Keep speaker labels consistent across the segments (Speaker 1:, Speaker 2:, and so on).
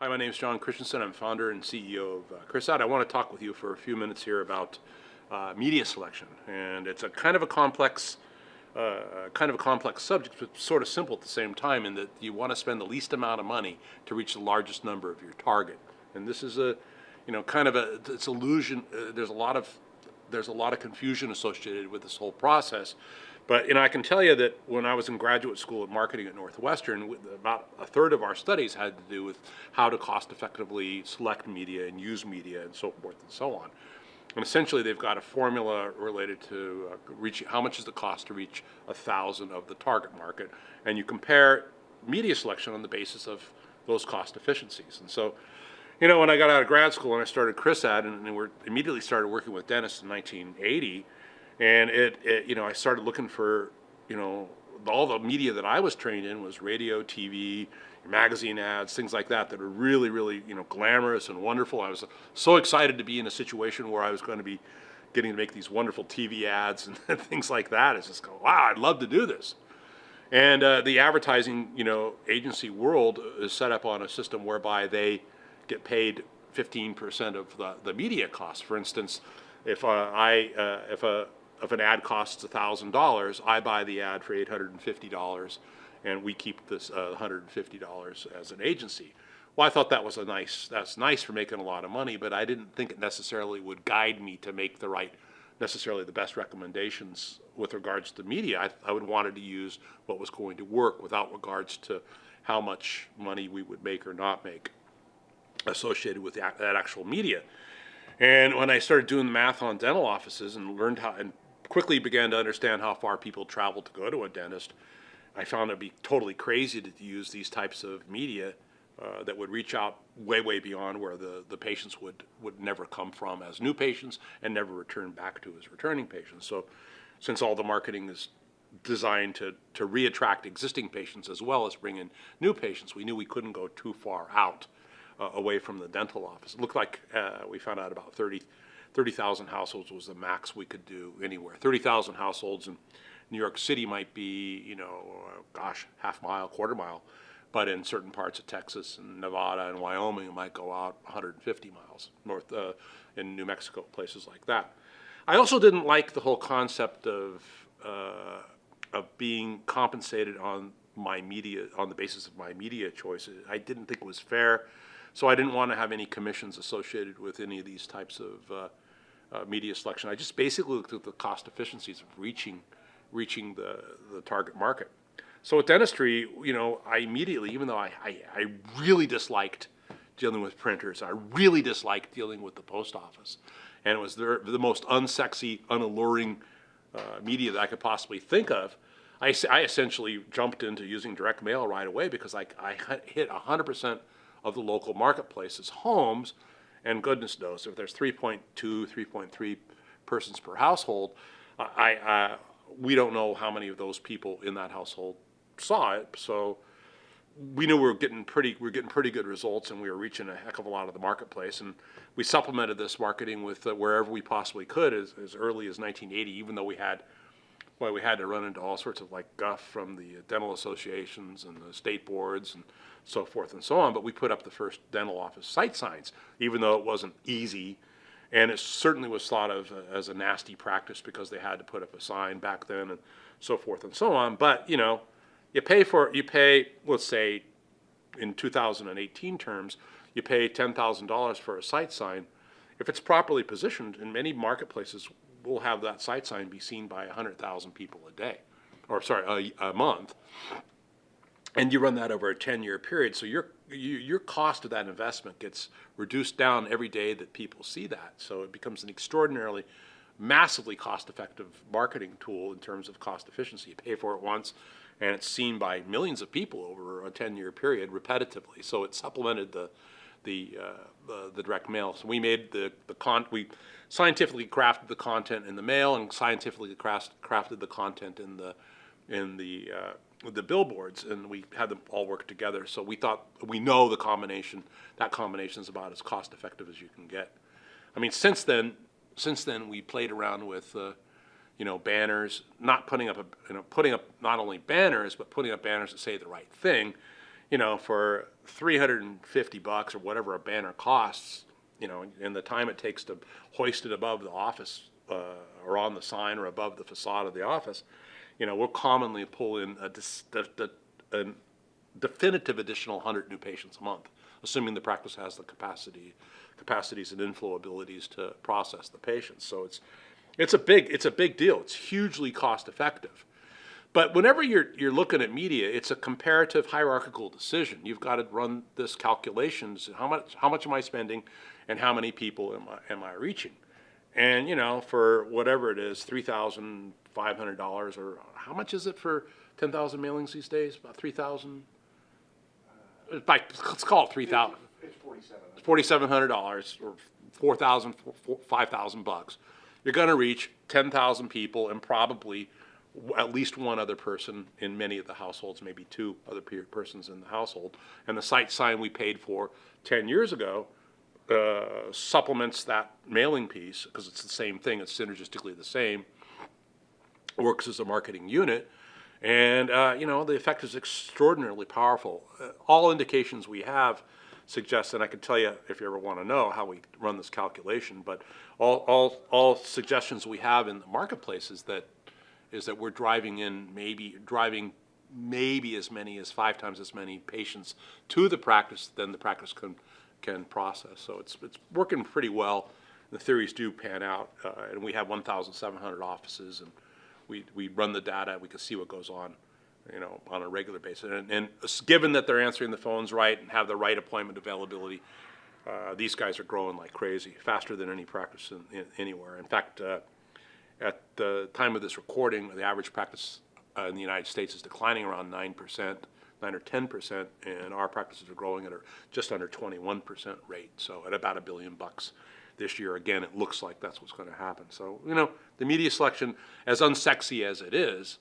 Speaker 1: Hi, my name is John Christensen. I'm founder and CEO of ChrisAd. I want to talk with you for a few minutes here about media selection, and it's a kind of a complex, subject, but sort of simple at the same time. In that you want to spend the least amount of money to reach the largest number of your target. And this is it's illusion. There's a lot of confusion associated with this whole process. But I can tell you that when I was in graduate school at marketing at Northwestern, about a third of our studies had to do with how to cost effectively select media and use media and so forth and so on. And essentially, they've got a formula related to reaching how much is the cost to reach 1,000 of the target market, and you compare media selection on the basis of those cost efficiencies. And so, when I got out of grad school and I started ChrisAd, and we immediately started working with dentists in 1980. And I started looking for, all the media that I was trained in was radio, TV, magazine ads, things like that are really, really, glamorous and wonderful. I was so excited to be in a situation where I was going to be getting to make these wonderful TV ads and things like that. It's just go, wow, I'd love to do this. And the advertising, agency world is set up on a system whereby they get paid 15% of the media costs. For instance, if an ad costs $1,000, I buy the ad for $850, and we keep this $150 as an agency. Well, I thought that's nice for making a lot of money, but I didn't think it necessarily would guide me to make necessarily the best recommendations with regards to media. I would wanted to use what was going to work without regards to how much money we would make or not make associated with that actual media. And when I started doing the math on dental offices and quickly began to understand how far people travel to go to a dentist, I found it'd be totally crazy to use these types of media that would reach out way, way beyond where the patients would never come from as new patients and never return back to as returning patients. So since all the marketing is designed to re-attract existing patients as well as bring in new patients, we knew we couldn't go too far out away from the dental office. It looked like we found out about 30,000 households was the max we could do anywhere. 30,000 households in New York City might be, half mile, quarter mile. But in certain parts of Texas and Nevada and Wyoming, it might go out 150 miles north in New Mexico, places like that. I also didn't like the whole concept of being compensated on the basis of my media choices. I didn't think it was fair. So I didn't want to have any commissions associated with any of these types of media selection. I just basically looked at the cost efficiencies of reaching the target market. So with dentistry, I immediately, even though I really disliked dealing with printers, I really disliked dealing with the post office, and it was the most unsexy, unalluring media that I could possibly think of, I essentially jumped into using direct mail right away because I hit 100% of the local marketplace's homes, and goodness knows if there's 3.2, 3.3 persons per household, we don't know how many of those people in that household saw it. So we knew we were getting pretty good results, and we were reaching a heck of a lot of the marketplace. And we supplemented this marketing with wherever we possibly could as early as 1980, even though we had to run into all sorts of guff from the dental associations and the state boards and so forth and so on. But we put up the first dental office site signs, even though it wasn't easy. And it certainly was thought of as a nasty practice because they had to put up a sign back then and so forth and so on. But, you pay, let's say, in 2018 terms, you pay $10,000 for a site sign. If it's properly positioned, in many marketplaces, we'll have that site sign be seen by 100,000 people a month. And you run that over a 10-year period, so your cost of that investment gets reduced down every day that people see that. So it becomes an extraordinarily, massively cost-effective marketing tool in terms of cost efficiency. You pay for it once, and it's seen by millions of people over a 10-year period repetitively. So it supplemented the direct mail. So we made we scientifically crafted the content in the mail and scientifically crafted the content in the billboards, and we had them all work together. So we know that combination is about as cost effective as you can get. I mean, since then we played around with banners, putting up not only banners, but putting up banners that say the right thing. for $350 or whatever a banner costs, and the time it takes to hoist it above the office or on the sign or above the facade of the office, we'll commonly pull in a definitive additional 100 new patients a month, assuming the practice has the capacities and inflow abilities to process the patients. So it's a big deal. It's hugely cost effective. But whenever you're looking at media, it's a comparative hierarchical decision. You've got to run this calculations. How much am I spending, and how many people am I reaching? And for whatever it is, $3,500, or how much is it for 10,000 mailings these days? About 3,000. Let's call it 3,000.
Speaker 2: It's
Speaker 1: $4,700 or 4,000, 5,000 bucks. You're going to reach 10,000 people and probably at least one other person in many of the households, maybe two other persons in the household. And the site sign we paid for 10 years ago supplements that mailing piece, because it's the same thing, it's synergistically the same, works as a marketing unit. And, the effect is extraordinarily powerful. All indications we have suggest, and I can tell you if you ever want to know how we run this calculation, but all suggestions we have in the marketplace is that we're driving maybe as many as 5 times as many patients to the practice than the practice can process. So it's working pretty well. The theories do pan out, and we have 1,700 offices, and we run the data. We can see what goes on, on a regular basis. And given that they're answering the phones right and have the right appointment availability, these guys are growing like crazy, faster than any practice anywhere. In fact, at the time of this recording, the average practice in the United States is declining around 9%, 9 or 10%, and our practices are growing at just under 21% rate. So at about $1 billion this year, again, it looks like that's what's going to happen. So the media selection, as unsexy as it is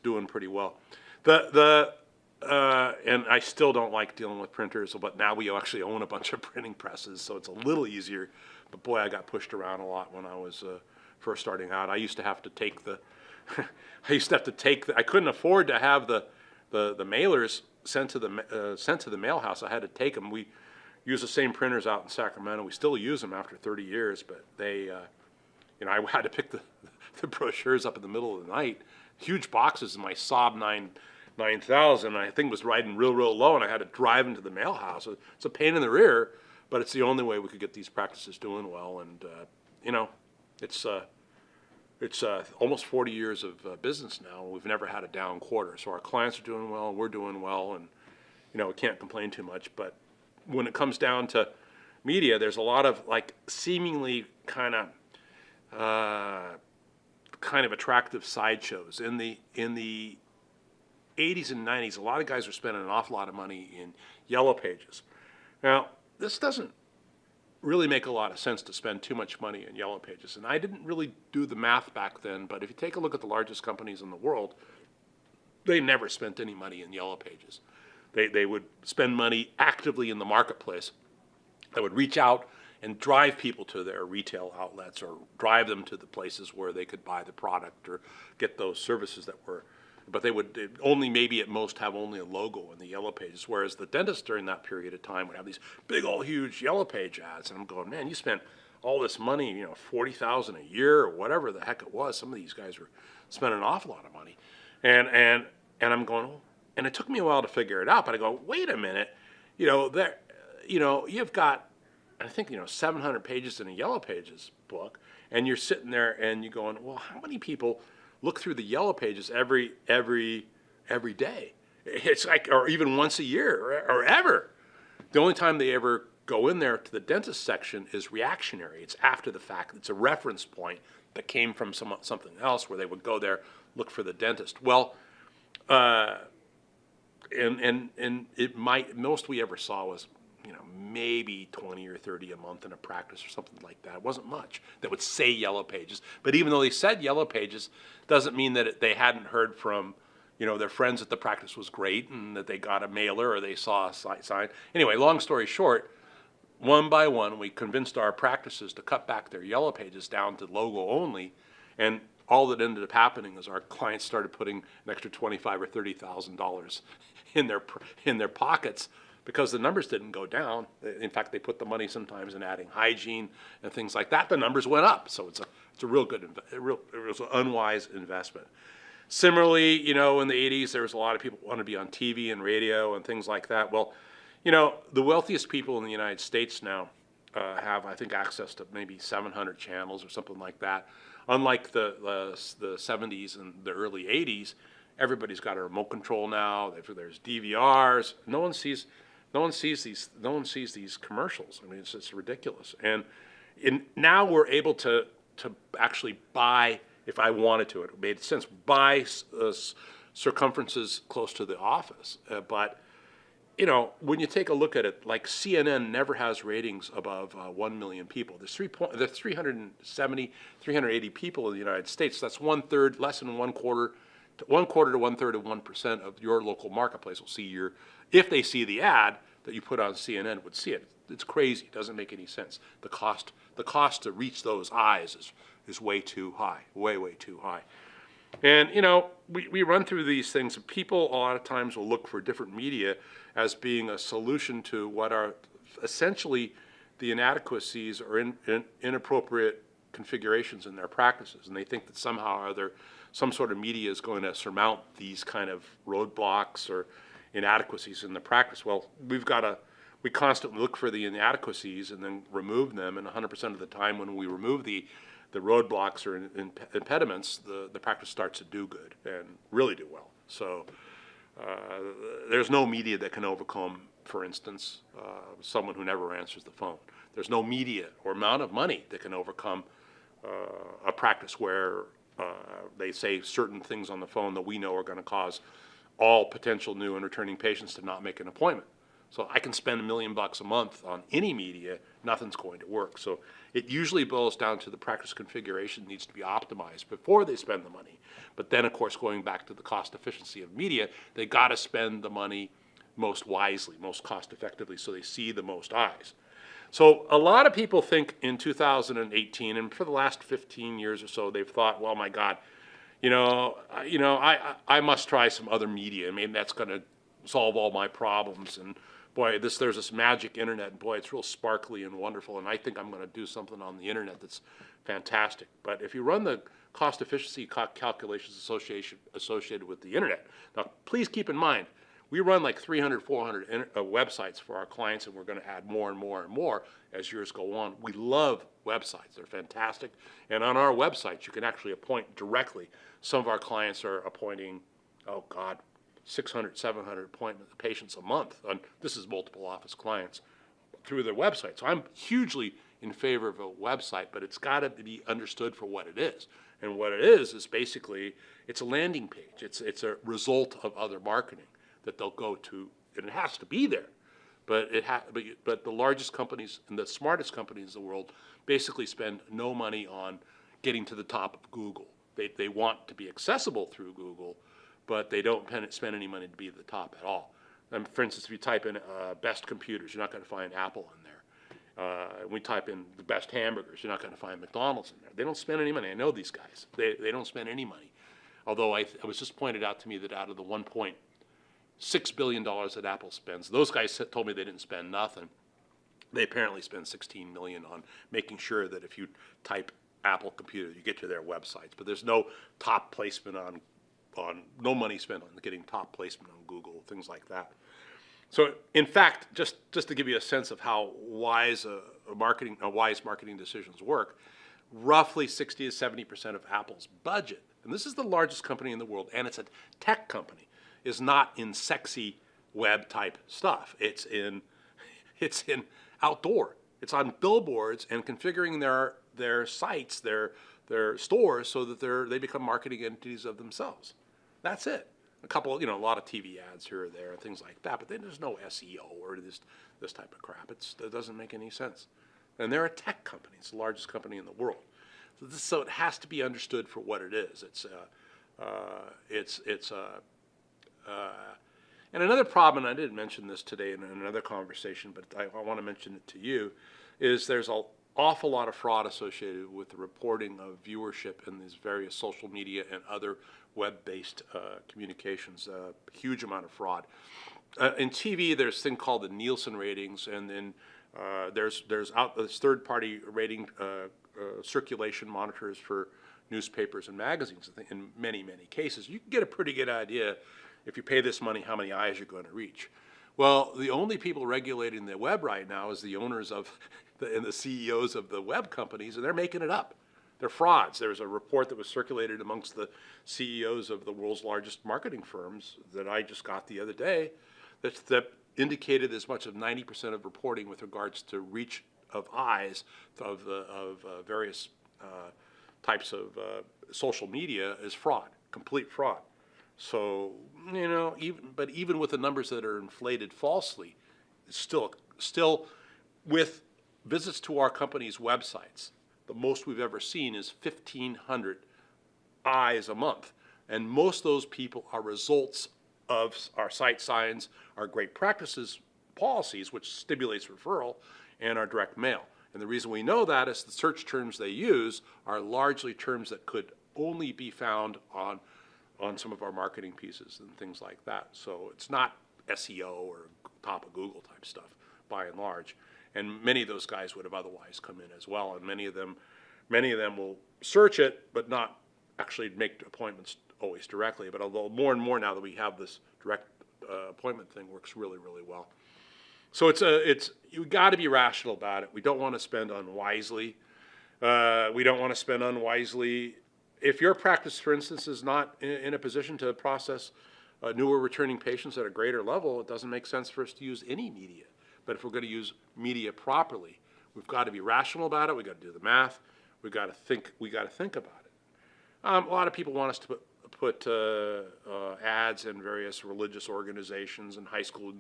Speaker 1: doing pretty well. And I still don't like dealing with printers, but now we actually own a bunch of printing presses, so it's a little easier. But boy, I got pushed around a lot when I was first starting out. I used to have to take I couldn't afford to have the mailers sent to the mail house. I had to take them. We use the same printers out in Sacramento. We still use them after 30 years, but they, I had to pick the brochures up in the middle of the night. Huge boxes in my Saab 9000. I think was riding real low, and I had to drive into the mail house. It's a pain in the rear, but it's the only way we could get these practices doing well. And it's almost 40 years of business now. We've never had a down quarter, so our clients are doing well, we're doing well, and we can't complain too much. But when it comes down to media, there's a lot of seemingly kind of attractive sideshows. In the 80s and 90s, a lot of guys are spending an awful lot of money in Yellow Pages. Now, this doesn't really make a lot of sense to spend too much money in Yellow Pages. And I didn't really do the math back then, but if you take a look at the largest companies in the world, they never spent any money in Yellow Pages. They would spend money actively in the marketplace. They would reach out and drive people to their retail outlets, or drive them to the places where they could buy the product or get those services that were. But they would only, maybe at most, have only a logo in the Yellow Pages, whereas the dentist during that period of time would have these big old huge Yellow Page ads. And I'm going, man, you spent all this money, $40,000 a year or whatever the heck it was. Some of these guys were spending an awful lot of money. And I'm going, oh. And it took me a while to figure it out, but I go, wait a minute, you've got, I think, 700 pages in a Yellow Pages book, and you're sitting there and you're going, well, how many people look through the Yellow Pages every day? It's like, or even once a year, or ever. The only time they ever go in there to the dentist section is reactionary. It's after the fact. It's a reference point that came from something else where they would go there, look for the dentist. Well, and it might, most we ever saw was, maybe 20 or 30 a month in a practice or something like that. It wasn't much that would say Yellow Pages. But even though they said Yellow Pages, doesn't mean that they hadn't heard from, their friends that the practice was great and that they got a mailer or they saw a sign. Anyway, long story short, one by one, we convinced our practices to cut back their Yellow Pages down to logo only, and all that ended up happening is our clients started putting an extra $25,000 or $30,000 in their in their pockets because the numbers didn't go down. In fact, they put the money sometimes in adding hygiene and things like that. The numbers went up, so it's a real good it was an unwise investment. Similarly, you know, in the 80s, there was a lot of people who wanted to be on TV and radio and things like that. Well, you know, the wealthiest people in the United States now have, I think, access to maybe 700 channels or something like that. Unlike the 70s and the early 80s, everybody's got a remote control now. There's DVRs. No one sees these commercials. I mean, it's ridiculous. And now we're able to actually buy, if I wanted to, it made sense, buy circumferences close to the office. But you know, when you take a look at it, like CNN never has ratings above 1 million people. There's 370, 380 people in the United States. That's 1/3, less than 1/4 to 1/3 of 1% of your local marketplace will see if they see the ad that you put on CNN, would see it. It's crazy. It doesn't make any sense. The cost to reach those eyes is way too high, way too high. And, you know, we run through these things. People a lot of times will look for different media as being a solution to what are essentially the inadequacies or inappropriate configurations in their practices. And they think that somehow or other some sort of media is going to surmount these kind of roadblocks or inadequacies in the practice. Well, we constantly look for the inadequacies and then remove them. And 100% of the time when we remove the roadblocks or impediments, the practice starts to do good and really do well. So there's no media that can overcome, for instance, someone who never answers the phone. There's no media or amount of money that can overcome a practice where they say certain things on the phone that we know are going to cause all potential new and returning patients to not make an appointment. So I can spend $1 million a month on any media, nothing's going to work. So it usually boils down to the practice configuration needs to be optimized before they spend the money. But then, of course, going back to the cost efficiency of media, they got to spend the money most wisely, most cost effectively, so they see the most eyes. So a lot of people think in 2018, and for the last 15 years or so, they've thought, well, my God, I must try some other media. Maybe that's going to solve all my problems. And boy, there's this magic internet, and boy, it's real sparkly and wonderful, and I think I'm going to do something on the internet that's fantastic. But if you run the cost efficiency calculations associated with the internet, now please keep in mind, we run like 300, 400 websites for our clients, and we're going to add more and more and more as years go on. We love websites. They're fantastic. And on our websites, you can actually appoint directly. Some of our clients are appointing, 600, 700 patients a month. And this is multiple office clients through their website. So I'm hugely in favor of a website, but it's got to be understood for what it is. And what it is basically, it's a landing page. It's a result of other marketing that they'll go to, and it has to be there. But the largest companies and the smartest companies in the world basically spend no money on getting to the top of Google. They want to be accessible through Google, but they don't spend any money to be at the top at all. For instance, if you type in best computers, you're not going to find Apple in there. We type in the best hamburgers, you're not going to find McDonald's in there. They don't spend any money. I know these guys. They don't spend any money. Although it was just pointed out to me that out of the $1.6 billion that Apple spends, those guys told me they didn't spend nothing. They apparently spend $16 million on making sure that if you type Apple computer, you get to their websites. But there's no top placement on no money spent on getting top placement on Google, things like that. So, in fact, just to give you a sense of how wise marketing decisions work, roughly 60 to 70% of Apple's budget, and this is the largest company in the world, and it's a tech company, is not in sexy web type stuff. It's in outdoor. It's on billboards and configuring their sites, their stores, so that they become marketing entities of themselves. That's it. A lot of TV ads here or there and things like that, but then there's no SEO or this type of crap. It doesn't make any sense. And they're a tech company. It's the largest company in the world. So it has to be understood for what it is. And another problem, and I didn't mention this today in another conversation, but I want to mention it to you, is there's awful lot of fraud associated with the reporting of viewership in these various social media and other web-based communications. Huge amount of fraud. In TV, there's a thing called the Nielsen ratings, and then there's third-party rating circulation monitors for newspapers and magazines. In many cases, you can get a pretty good idea if you pay this money how many eyes you're going to reach. Well, the only people regulating the web right now is the owners of and the CEOs of the web companies, and they're making it up. They're frauds. There's a report that was circulated amongst the CEOs of the world's largest marketing firms that I just got the other day that indicated as much as 90% of reporting with regards to reach of eyes of various types of social media is fraud, complete fraud. So, you know, even with the numbers that are inflated falsely, still with visits to our company's websites, the most we've ever seen is 1,500 eyes a month. And most of those people are results of our site signs, our great practices policies, which stimulates referral, and our direct mail. And the reason we know that is the search terms they use are largely terms that could only be found on some of our marketing pieces and things like that. So it's not SEO or top of Google type stuff by and large. And many of those guys would have otherwise come in as well. And many of them will search it, but not actually make appointments always directly. But although more and more now that we have this direct appointment thing, works really well. So you got to be rational about it. We don't want to spend unwisely. We don't want to spend unwisely. If your practice, for instance, is not in a position to process newer returning patients at a greater level, it doesn't make sense for us to use any media. But if we're going to use media properly, we've got to be rational about it. We've got to do the math. We've got to think. We got to think about it. A lot of people want us to put ads in various religious organizations and high school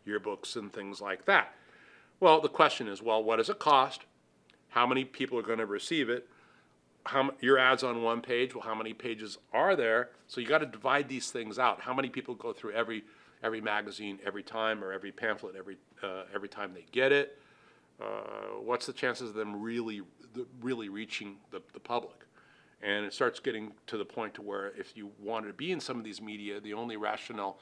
Speaker 1: yearbooks and things like that. Well, the question is, well, what does it cost? How many people are going to receive it? Your ad's on one page. Well, how many pages are there? So you got to divide these things out. How many people go through every magazine every time, or every pamphlet every time they get it? What's the chances of them really reaching the public? And it starts getting to the point to where if you wanted to be in some of these media, the only rationale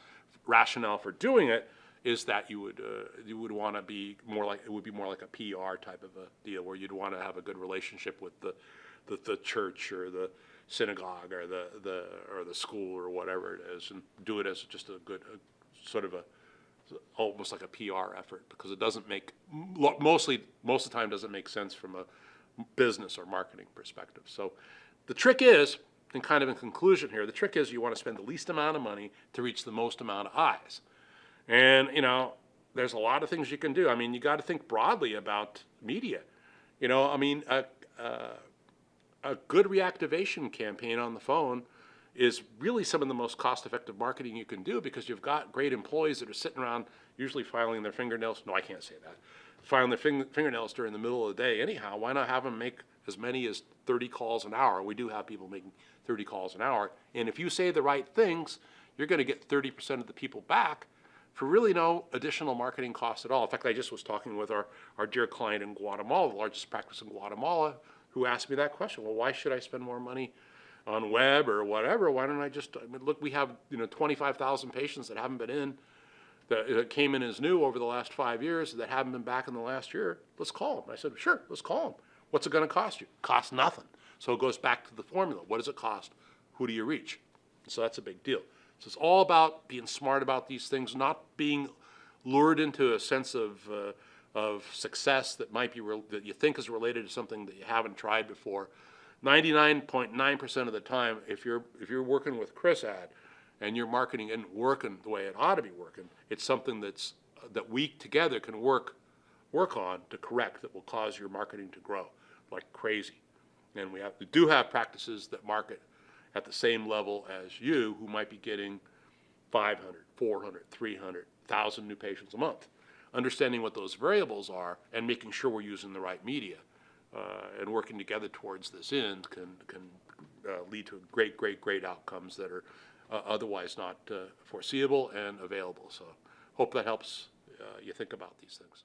Speaker 1: for doing it is that you would want to be more like, it would be more like a PR type of a deal, where you'd want to have a good relationship with the church or the synagogue or the school or whatever it is, and do it as just a good sort of almost like a PR effort, because it doesn't make most of the time doesn't make sense from a business or marketing perspective. So the trick is, and kind of in conclusion here, the trick is you want to spend the least amount of money to reach the most amount of eyes. And, you know, there's a lot of things you can do. I mean, you got to think broadly about media. You know, I mean, a good reactivation campaign on the phone is really some of the most cost-effective marketing you can do, because you've got great employees that are sitting around usually filing their fingernails. No, I can't say that. Filing their fingernails during the middle of the day anyhow. Why not have them make as many as 30 calls an hour? We do have people making 30 calls an hour. And if you say the right things, you're going to get 30% of the people back for really no additional marketing cost at all. In fact, I just was talking with our dear client in Guatemala, the largest practice in Guatemala, who asked me that question. Well, why should I spend more money on web or whatever? Why don't I just, I mean, look, we have 25,000 patients that haven't been in, that came in as new over the last 5 years, that haven't been back in the last year. Let's call them. I said, sure, let's call them. What's it going to cost you? Costs nothing. So it goes back to the formula. What does it cost? Who do you reach? So that's a big deal. So it's all about being smart about these things, not being lured into a sense of success that might be that you think is related to something that you haven't tried before. 99.9% of the time, if you're working with ChrisAd and your marketing isn't working the way it ought to be working, it's something that we together can work on to correct, that will cause your marketing to grow like crazy. And we do have practices that market at the same level as you, who might be getting 500, 400, 300,000 new patients a month. Understanding what those variables are and making sure we're using the right media and working together towards this end can lead to great outcomes that are otherwise not foreseeable and available. So hope that helps you think about these things.